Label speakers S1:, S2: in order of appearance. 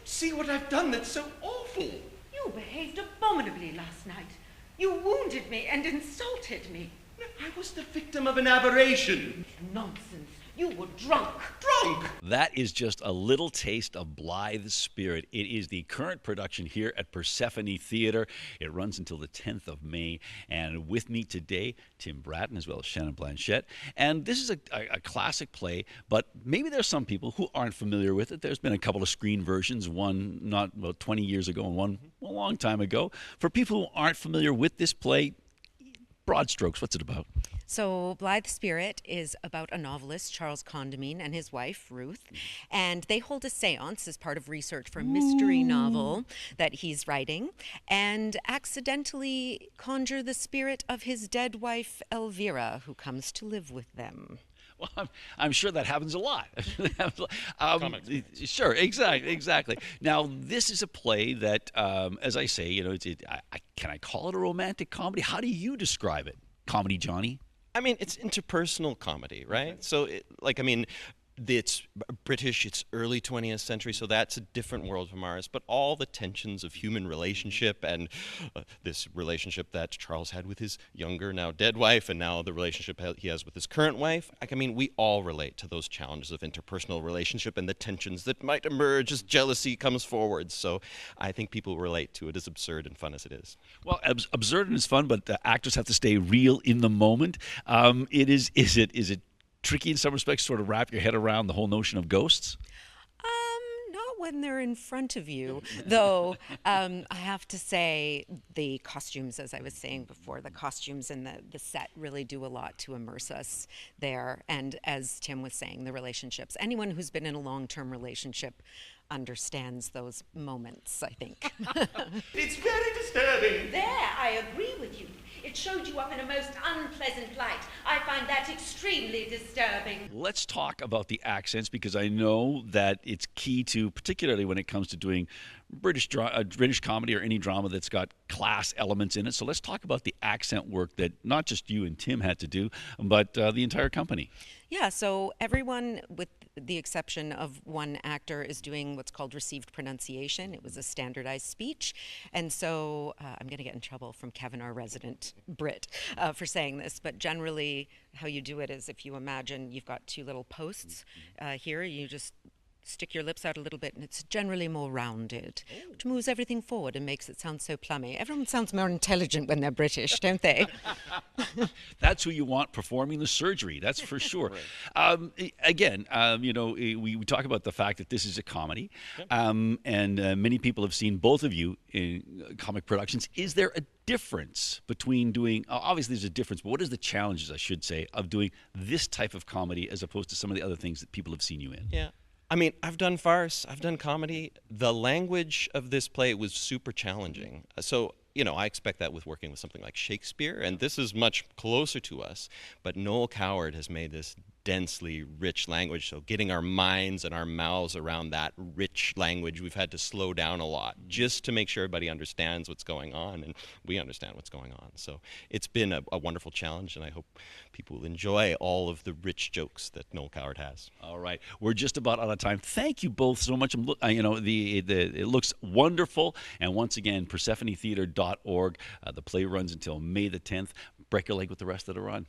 S1: see what I've done that's so awful.
S2: You behaved abominably last night. You wounded me and insulted me.
S1: I was the victim of an aberration.
S2: Nonsense. You were drunk.
S1: Drunk!
S3: That is just a little taste of Blithe Spirit. It is the current production here at Persephone Theatre. It runs until the 10th of May. And with me today, Tim Bratton, as well as Shannon Blanchette. And this is a classic play, but maybe there's some people who aren't familiar with it. There's been a couple of screen versions, one not about 20 years ago and one a long time ago. For people who aren't familiar with this play, broad strokes, what's it about?
S4: So Blithe Spirit is about a novelist, Charles Condamine, and his wife, Ruth. And they hold a seance as part of research for a mystery novel that he's writing, and accidentally conjure the spirit of his dead wife, Elvira, who comes to live with them.
S3: Well, I'm sure that happens a lot. Sure, exactly. Now, this is a play that, as I say, can I call it a romantic comedy? How do you describe it? Comedy, Johnny?
S5: I mean, it's interpersonal comedy, right?
S3: Okay.
S5: So, it's British, it's early 20th century, so that's a different world from ours. But all the tensions of human relationship and this relationship that Charles had with his younger, now dead wife, and now the relationship he has with his current wife, we all relate to those challenges of interpersonal relationship and the tensions that might emerge as jealousy comes forward. So I think people relate to it, as absurd and fun as it is.
S3: Well, absurd and it's fun, but the actors have to stay real in the moment. Is it tricky in some respects to sort of wrap your head around the whole notion of ghosts?
S4: Not when they're in front of you, though. I have to say the costumes, as I was saying before, the costumes and the set really do a lot to immerse us there. And as Tim was saying, the relationships. Anyone who's been in a long-term relationship understands those moments, I think.
S1: It's very disturbing.
S2: There, I agree with you. It showed you up in a most unpleasant light. I find that extremely disturbing.
S3: Let's talk about the accents, because I know that it's key to, particularly when it comes to doing British comedy or any drama that's got class elements in it. So let's talk about the accent work that not just you and Tim had to do, but the entire company.
S4: Yeah, so everyone, with the exception of one actor, is doing what's called received pronunciation. It was a standardized speech. And so I'm going to get in trouble from Kevin, our resident Brit, for saying this. But generally, how you do it is, if you imagine you've got two little posts here, you just stick your lips out a little bit, and it's generally more rounded, which moves everything forward and makes it sound so plummy. Everyone sounds more intelligent when they're British, don't they?
S3: That's who you want performing the surgery, that's for sure.
S5: Right.
S3: Again, we talk about the fact that this is a comedy, and many people have seen both of you in comic productions. Is there a difference between doing, obviously there's a difference, but what is the challenges, I should say, of doing this type of comedy as opposed to some of the other things that people have seen you in?
S5: Yeah. I've done farce, I've done comedy. The language of this play was super challenging. So, I expect that with working with something like Shakespeare, and this is much closer to us. But Noel Coward has made this densely rich language, so getting our minds and our mouths around that rich language, we've had to slow down a lot just to make sure everybody understands what's going on, and we understand what's going on. So it's been a wonderful challenge, and I hope people will enjoy all of the rich jokes that Noel Coward has.
S3: All right, we're just about out of time. Thank you both so much. It looks wonderful, and once again, PersephoneTheatre.org. The play runs until May the 10th. Break your leg with the rest of the run.